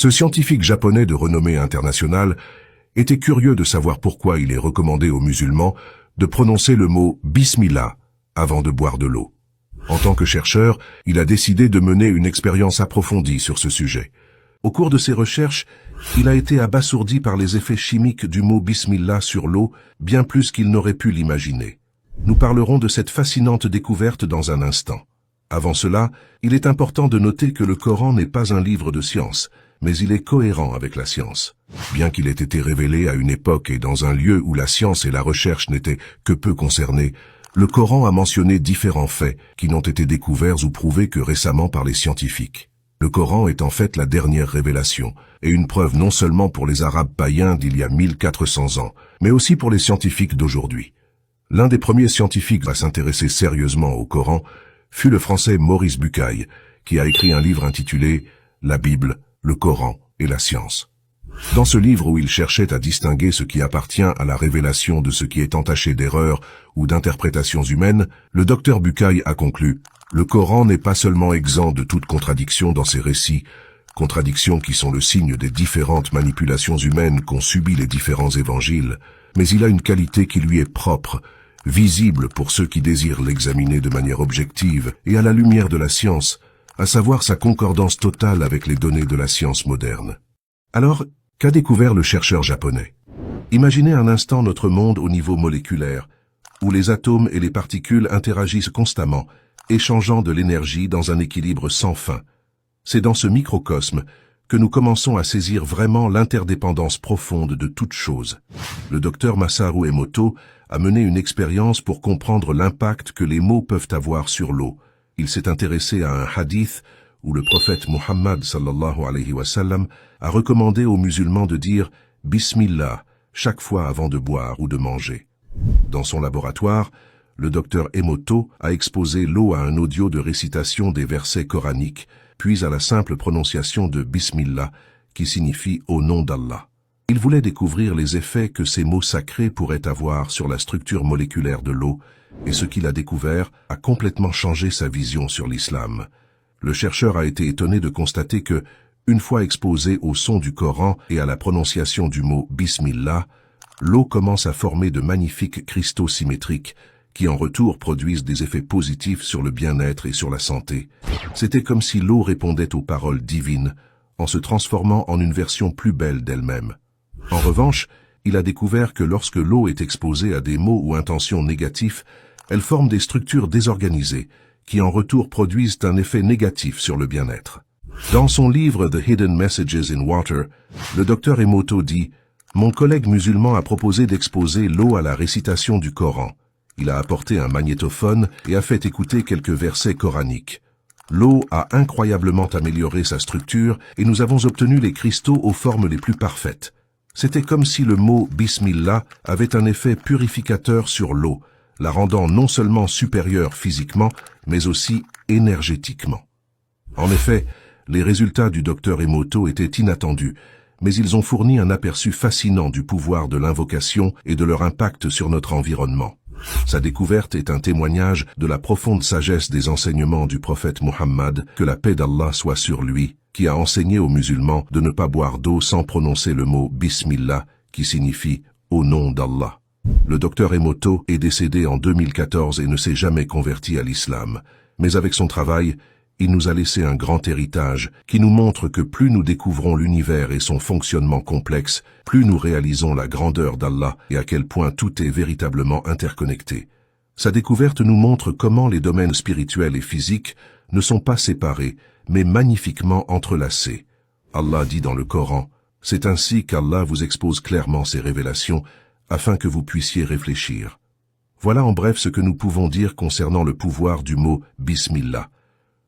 Ce scientifique japonais de renommée internationale était curieux de savoir pourquoi il est recommandé aux musulmans de prononcer le mot « Bismillah » avant de boire de l'eau. En tant que chercheur, il a décidé de mener une expérience approfondie sur ce sujet. Au cours de ses recherches, il a été abasourdi par les effets chimiques du mot « Bismillah » sur l'eau, bien plus qu'il n'aurait pu l'imaginer. Nous parlerons de cette fascinante découverte dans un instant. Avant cela, il est important de noter que le Coran n'est pas un livre de science, mais il est cohérent avec la science. Bien qu'il ait été révélé à une époque et dans un lieu où la science et la recherche n'étaient que peu concernées, le Coran a mentionné différents faits qui n'ont été découverts ou prouvés que récemment par les scientifiques. Le Coran est en fait la dernière révélation, et une preuve non seulement pour les Arabes païens d'il y a 1400 ans, mais aussi pour les scientifiques d'aujourd'hui. L'un des premiers scientifiques à s'intéresser sérieusement au Coran fut le Français Maurice Bucaille, qui a écrit un livre intitulé « La Bible, le Coran et la science ». Dans ce livre où il cherchait à distinguer ce qui appartient à la révélation de ce qui est entaché d'erreurs ou d'interprétations humaines, le docteur Bucaille a conclu « Le Coran n'est pas seulement exempt de toute contradiction dans ses récits, contradictions qui sont le signe des différentes manipulations humaines qu'ont subies les différents évangiles, mais il a une qualité qui lui est propre, visible pour ceux qui désirent l'examiner de manière objective et à la lumière de la science, à savoir sa concordance totale avec les données de la science moderne. » Alors, qu'a découvert le chercheur japonais? Imaginez un instant notre monde au niveau moléculaire, où les atomes et les particules interagissent constamment, échangeant de l'énergie dans un équilibre sans fin. C'est dans ce microcosme que nous commençons à saisir vraiment l'interdépendance profonde de toute chose. Le docteur Masaru Emoto a mené une expérience pour comprendre l'impact que les mots peuvent avoir sur l'eau. Il s'est intéressé à un hadith où le prophète Muhammad sallallahu alayhi wa sallam a recommandé aux musulmans de dire « Bismillah » chaque fois avant de boire ou de manger. Dans son laboratoire, le docteur Emoto a exposé l'eau à un audio de récitation des versets coraniques, puis à la simple prononciation de « Bismillah » qui signifie « au nom d'Allah ». Il voulait découvrir les effets que ces mots sacrés pourraient avoir sur la structure moléculaire de l'eau, et ce qu'il a découvert a complètement changé sa vision sur l'islam. Le chercheur a été étonné de constater que, une fois exposé au son du Coran et à la prononciation du mot « Bismillah », l'eau commence à former de magnifiques cristaux symétriques qui en retour produisent des effets positifs sur le bien-être et sur la santé. C'était comme si l'eau répondait aux paroles divines en se transformant en une version plus belle d'elle-même. En revanche, il a découvert que lorsque l'eau est exposée à des mots ou intentions négatifs, elle forme des structures désorganisées qui en retour produisent un effet négatif sur le bien-être. Dans son livre The Hidden Messages in Water, le docteur Emoto dit « Mon collègue musulman a proposé d'exposer l'eau à la récitation du Coran. Il a apporté un magnétophone et a fait écouter quelques versets coraniques. L'eau a incroyablement amélioré sa structure et nous avons obtenu les cristaux aux formes les plus parfaites. C'était comme si le mot « Bismillah » avait un effet purificateur sur l'eau, la rendant non seulement supérieure physiquement, mais aussi énergétiquement. » En effet, les résultats du docteur Emoto étaient inattendus, mais ils ont fourni un aperçu fascinant du pouvoir de l'invocation et de leur impact sur notre environnement. Sa découverte est un témoignage de la profonde sagesse des enseignements du prophète Muhammad, que la paix d'Allah soit sur lui, qui a enseigné aux musulmans de ne pas boire d'eau sans prononcer le mot « Bismillah » qui signifie « au nom d'Allah ». Le docteur Emoto est décédé en 2014 et ne s'est jamais converti à l'islam, mais avec son travail, il nous a laissé un grand héritage qui nous montre que plus nous découvrons l'univers et son fonctionnement complexe, plus nous réalisons la grandeur d'Allah et à quel point tout est véritablement interconnecté. Sa découverte nous montre comment les domaines spirituels et physiques ne sont pas séparés, mais magnifiquement entrelacés. Allah dit dans le Coran, « C'est ainsi qu'Allah vous expose clairement ses révélations, afin que vous puissiez réfléchir. » Voilà en bref ce que nous pouvons dire concernant le pouvoir du mot « Bismillah ».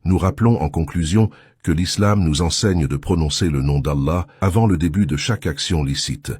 Nous rappelons en conclusion que l'islam nous enseigne de prononcer le nom d'Allah avant le début de chaque action licite.